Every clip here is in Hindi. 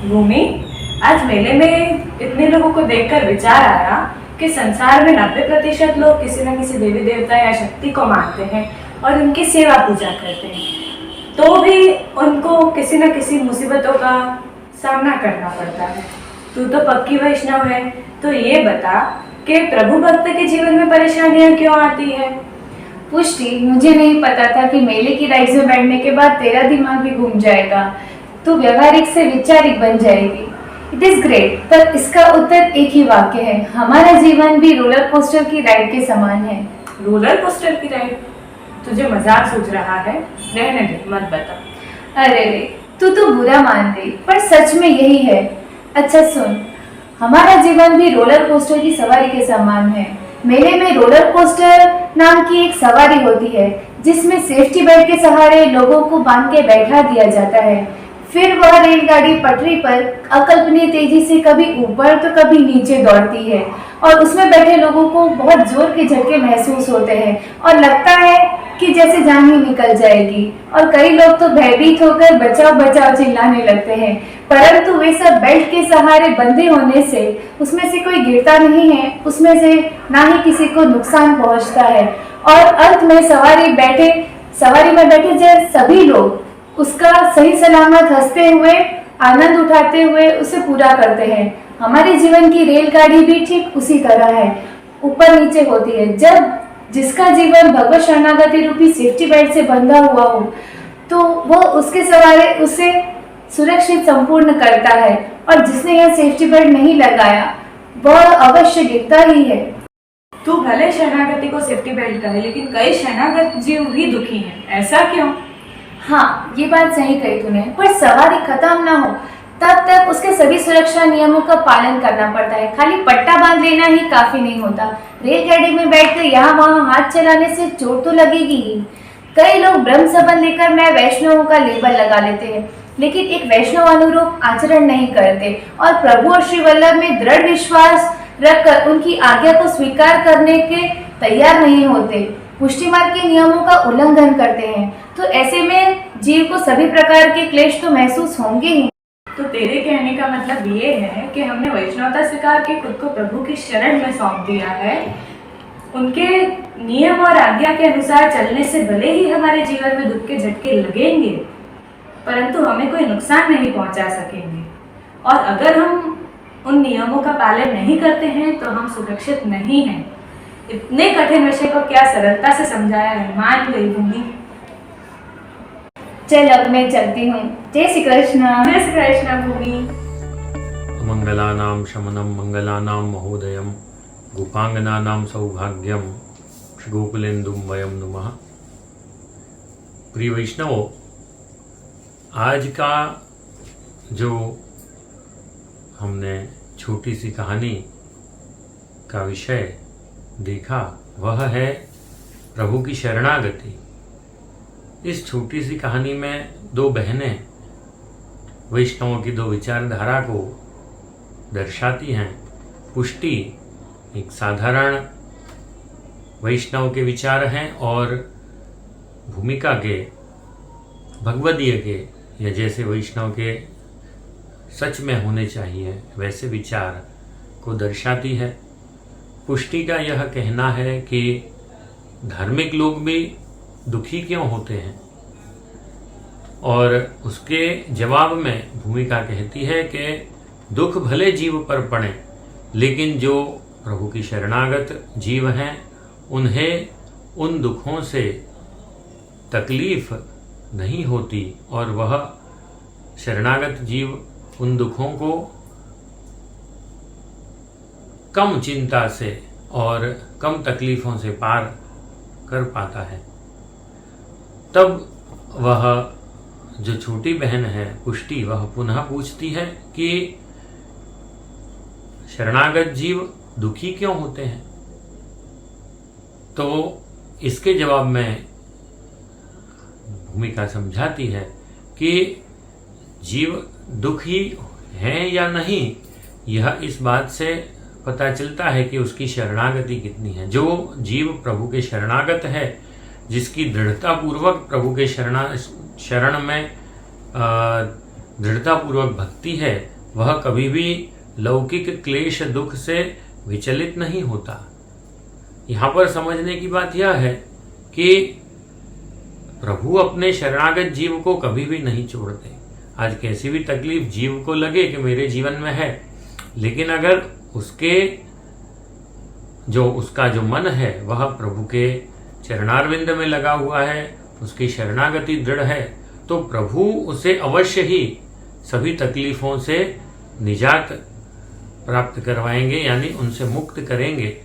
भूमि, आज मेले में इतने लोगों को देखकर विचार आया कि संसार में 90% लोग किसी न किसी देवी देवता या शक्ति को मानते हैं और उनकी सेवा पूजा करते हैं, तो भी उनको किसी न किसी मुसीबतों का सामना करना पड़ता है। तू तो पक्की वैष्णव है, तो ये बता कि प्रभु भक्त के जीवन में परेशानियां क्यों आती है? पुष्टि, मुझे नहीं पता था कि मेले की राइड्स में बैठने के बाद तेरा दिमाग भी घूम जाएगा, तो व्यवहारिक से वैचारिक बन जाएगी। इट इज ग्रेट, पर इसका उत्तर एक ही वाक्य है, हमारा जीवन भी रोलर कोस्टर की राइड के समान है। रोलर कोस्टर की राइड? तुझे मजाक सूझ रहा है? रहने दे, मत बता। अरे रे, तू तो बुरा मान दे, पर सच में यही है। अच्छा सुन, हमारा जीवन भी रोलर कोस्टर की सवारी के समान है। मेले में रोलर कोस्टर नाम की एक सवारी होती है, जिसमें सेफ्टी बेल्ट के सहारे लोगों को बांध के बैठा दिया जाता है। फिर वह रेलगाड़ी पटरी पर अकल्पनीय तेजी से कभी ऊपर तो कभी नीचे दौड़ती है और उसमें बैठे लोगों को बहुत जोर के झटके महसूस होते हैं और लगता है कि जैसे जान ही निकल जाएगी, और कई लोग तो भयभीत होकर बचाओ बचाओ चिल्लाने लगते हैं। परंतु वे सब बेल्ट के सहारे बंधे होने से उसमें से कोई गिरता नहीं है, उसमें से ना ही किसी को नुकसान पहुंचता है, और अंत में सवारी में बैठे सभी लोग उसका सही सलामत हंसते हुए आनंद उठाते हुए उसे पूरा करते हैं। हमारे जीवन की रेलगाड़ी भी ठीक उसी तरह है, ऊपर नीचे होती है। जब जिसका जीवन भगवत शरणागति रूपी सेफ्टी बेल्ट से बंधा हुआ हो, तो वो उसके सवारे उसे सुरक्षित संपूर्ण करता है, और जिसने यह सेफ्टी बेल्ट नहीं लगाया वह अवश्य गिरता ही है। तू भले शरणागति को सेफ्टी बेल्ट कहे, लेकिन कई शरणागत जीव भी दुखी हैं, ऐसा क्यों? हाँ, ये बात सही कही तूने, पर सवारी खत्म ना हो तब तक उसके सभी सुरक्षा नियमों का पालन करना पड़ता है। खाली पट्टा बांध लेना ही काफी नहीं होता। रेलगाड़ी में बैठकर यहाँ वहाँ हाथ चलाने से चोट तो लगेगी ही। कई लोग ब्रह्म संबंध लेकर मैं वैष्णव का लेबल लगा लेते हैं, लेकिन एक वैष्णव अनुरूप आचरण नहीं करते और प्रभु और श्री वल्लभ में दृढ़ विश्वास रखकर उनकी आज्ञा को स्वीकार करने के तैयार नहीं होते, पुष्टि मार्ग के नियमों का उल्लंघन करते हैं। तो ऐसे में जीव को सभी प्रकार के क्लेश तो महसूस होंगे ही। तो तेरे कहने का मतलब ये है कि हमने वैष्णवता स्वीकार के खुद को प्रभु की शरण में सौंप दिया है। उनके नियम और आज्ञा के अनुसार चलने से भले ही हमारे जीवन में दुख के झटके लगेंगे, परंतु हमें कोई नुकसान नहीं पहुंचा सकेंगे, और अगर हम उन नियमों का पालन नहीं करते हैं तो हम सुरक्षित नहीं हैं। इतने कठिन विषय को क्या सरलता से समझाया है, मान गई भूमि। चल अब मैं चलती हूँ। जय श्री कृष्ण। जय श्री कृष्ण भूमि। मंगलानां शमनं मंगलानां महोदयं गोपांगनानां सौभाग्यम श्री गोकुलेन्दुं वयं नुमः। प्रिय वैष्णवों, आज का जो हमने छोटी सी कहानी का विषय देखा वह है प्रभु की शरणागति। इस छोटी सी कहानी में दो बहनें वैष्णवों की दो विचारधारा को दर्शाती हैं। पुष्टि एक साधारण वैष्णव के विचार हैं और भूमिका के भगवदीय के या जैसे वैष्णव के सच में होने चाहिए वैसे विचार को दर्शाती है। पुष्टि का यह कहना है कि धार्मिक लोग भी दुखी क्यों होते हैं, और उसके जवाब में भूमिका कहती है कि दुख भले जीव पर पड़े, लेकिन जो प्रभु की शरणागत जीव हैं उन्हें उन दुखों से तकलीफ नहीं होती, और वह शरणागत जीव उन दुखों को कम चिंता से और कम तकलीफों से पार कर पाता है। तब वह जो छोटी बहन है पुष्टि, वह पुनः पूछती है कि शरणागत जीव दुखी क्यों होते हैं। तो इसके जवाब में भूमिका समझाती है कि जीव दुखी है या नहीं, यह इस बात से पता चलता है कि उसकी शरणागति कितनी है। जो जीव प्रभु के शरणागत है, जिसकी दृढ़ता पूर्वक प्रभु के शरण में दृढ़ता पूर्वक भक्ति है, वह कभी भी लौकिक क्लेश दुख से विचलित नहीं होता। यहाँ पर समझने की बात यह है कि प्रभु अपने शरणागत जीव को कभी भी नहीं छोड़ते। आज कैसी भी तकलीफ जीव को लगे कि मेरे जीवन में है, लेकिन अगर उसका जो मन है वह प्रभु के चरणारविंद में लगा हुआ है, उसकी शरणागति दृढ़ है, तो प्रभु उसे अवश्य ही सभी तकलीफों से निजात प्राप्त करवाएंगे, यानी उनसे मुक्त करेंगे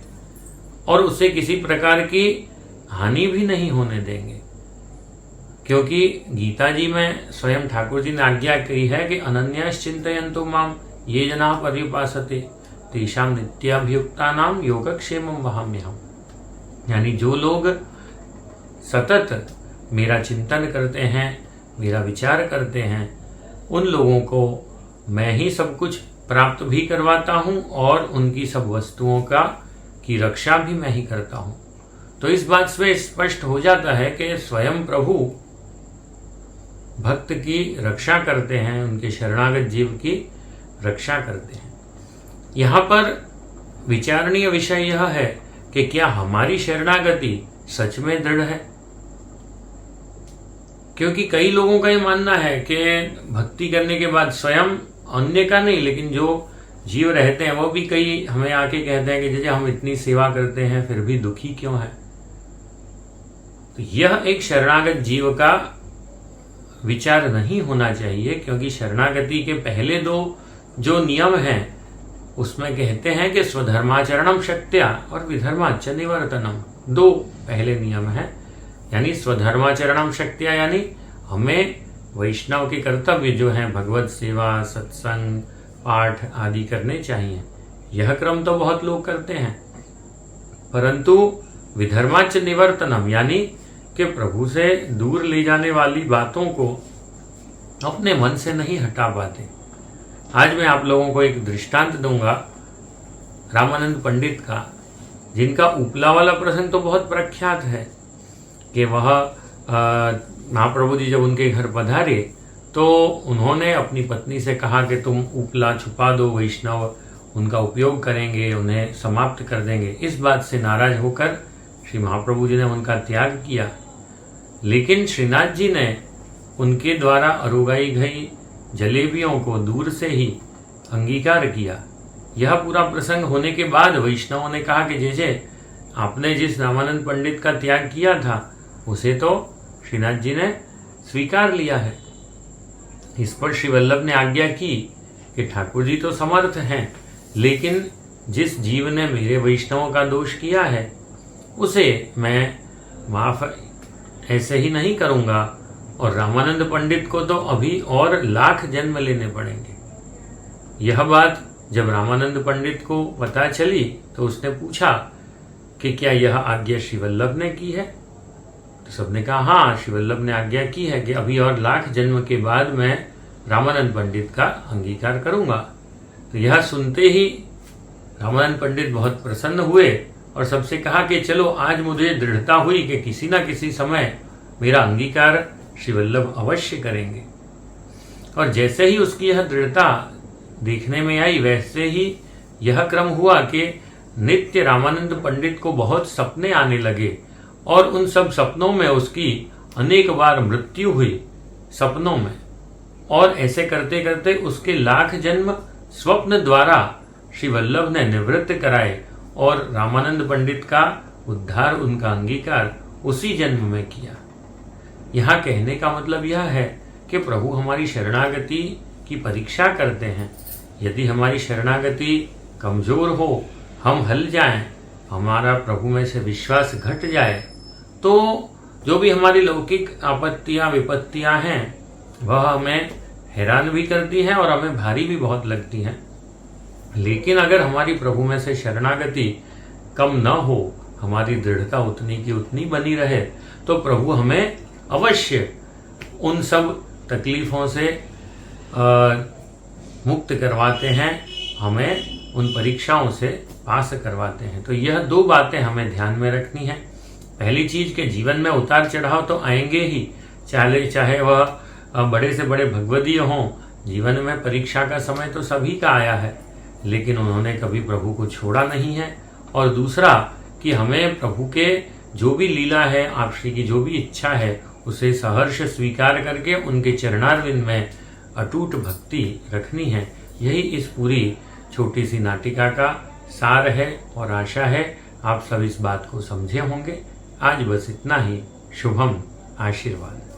और उसे किसी प्रकार की हानि भी नहीं होने देंगे। क्योंकि गीता जी में स्वयं ठाकुर जी ने आज्ञा की है कि अनन्याश्चिन्तयन्तु माम ये जना पर्युपासते तेषां नित्याभियुक्तानां योगक्षेमं वहाम्यहम्। यानी जो लोग सतत मेरा चिंतन करते हैं, मेरा विचार करते हैं, उन लोगों को मैं ही सब कुछ प्राप्त भी करवाता हूं और उनकी सब वस्तुओं की रक्षा भी मैं ही करता हूं। तो इस बात से स्पष्ट हो जाता है कि स्वयं प्रभु भक्त की रक्षा करते हैं, उनके शरणागत जीव की रक्षा करते हैं। यहाँ पर विचारणीय विषय यह है कि क्या हमारी शरणागति सच में दृढ़ है? क्योंकि कई लोगों का ये मानना है कि भक्ति करने के बाद स्वयं अन्य का नहीं, लेकिन जो जीव रहते हैं वो भी कई हमें आके कहते हैं कि जैसे हम इतनी सेवा करते हैं फिर भी दुखी क्यों है। तो यह एक शरणागत जीव का विचार नहीं होना चाहिए, क्योंकि शरणागति के पहले दो जो नियम हैं उसमें कहते हैं कि स्वधर्माचरणम शक्त्या और विधर्माच निवर्तनम, दो पहले नियम हैं। यानी स्वधर्माचरणम शक्त्या यानी हमें वैष्णव के कर्तव्य जो हैं भगवत सेवा, सत्संग, पाठ आदि करने चाहिए। यह क्रम तो बहुत लोग करते हैं, परंतु विधर्माच निवर्तनम यानी कि प्रभु से दूर ले जाने वाली बातों को अपने मन से नहीं हटा पाते। आज मैं आप लोगों को एक दृष्टांत दूंगा रामानंद पंडित का, जिनका उपला वाला प्रसंग तो बहुत प्रख्यात है कि वह महाप्रभु जी जब उनके घर पधारे तो उन्होंने अपनी पत्नी से कहा कि तुम उपला छुपा दो, वैष्णव उनका उपयोग करेंगे, उन्हें समाप्त कर देंगे। इस बात से नाराज होकर श्री महाप्रभु जी ने उनका त्याग किया, लेकिन श्रीनाथ जी ने उनके द्वारा अरुगाई गई जलेबियों को दूर से ही अंगीकार किया। यह पूरा प्रसंग होने के बाद वैष्णवों ने कहा कि जैसे आपने जिस रामानंद पंडित का त्याग किया था उसे तो श्रीनाथ जी ने स्वीकार लिया है। इस पर श्री वल्लभ ने आज्ञा की कि ठाकुर जी तो समर्थ हैं, लेकिन जिस जीव ने मेरे वैष्णवों का दोष किया है उसे मैं माफ ऐसे ही नहीं करूंगा, और रामानंद पंडित को तो अभी और लाख जन्म लेने पड़ेंगे। यह बात जब रामानंद पंडित को पता चली तो उसने पूछा कि क्या यह आज्ञा श्री वल्लभ ने की है? तो सबने कहा हाँ, श्री वल्लभ ने आज्ञा की है कि अभी और लाख जन्म के बाद मैं रामानंद पंडित का अंगीकार करूंगा। तो यह सुनते ही रामानंद पंडित बहुत प्रसन्न हुए और सबसे कहा कि चलो आज मुझे दृढ़ता हुई कि किसी न किसी समय मेरा अंगीकार श्री वल्लभ अवश्य करेंगे। और जैसे ही उसकी यह दृढ़ता देखने में आई वैसे ही यह क्रम हुआ कि नित्य रामानंद पंडित को बहुत सपने आने लगे और उन सब सपनों में उसकी अनेक बार मृत्यु हुई सपनों में, और ऐसे करते करते उसके लाख जन्म स्वप्न द्वारा श्री वल्लभ ने निवृत्त कराए और रामानंद पंडित का उद्धार, उनका अंगीकार उसी जन्म में किया। यहाँ कहने का मतलब यह है कि प्रभु हमारी शरणागति की परीक्षा करते हैं। यदि हमारी शरणागति कमजोर हो, हम हल जाएं, हमारा प्रभु में से विश्वास घट जाए, तो जो भी हमारी लौकिक आपत्तियां विपत्तियां हैं वह हमें हैरान भी करती हैं और हमें भारी भी बहुत लगती हैं। लेकिन अगर हमारी प्रभु में से शरणागति कम न हो, हमारी दृढ़ता उतनी की उतनी बनी रहे, तो प्रभु हमें अवश्य उन सब तकलीफों से मुक्त करवाते हैं, हमें उन परीक्षाओं से पास करवाते हैं। तो यह दो बातें हमें ध्यान में रखनी है। पहली चीज के जीवन में उतार चढ़ाव तो आएंगे ही, चाहे वह बड़े से बड़े भगवदीय हों जीवन में परीक्षा का समय तो सभी का आया है, लेकिन उन्होंने कभी प्रभु को छोड़ा नहीं है। और दूसरा कि हमें प्रभु के जो भी लीला है, आप श्री की जो भी इच्छा है, उसे सहर्ष स्वीकार करके उनके चरणारविंद में अटूट भक्ति रखनी है। यही इस पूरी छोटी सी नाटिका का सार है और आशा है आप सब इस बात को समझे होंगे। आज बस इतना ही। शुभम। आशीर्वाद।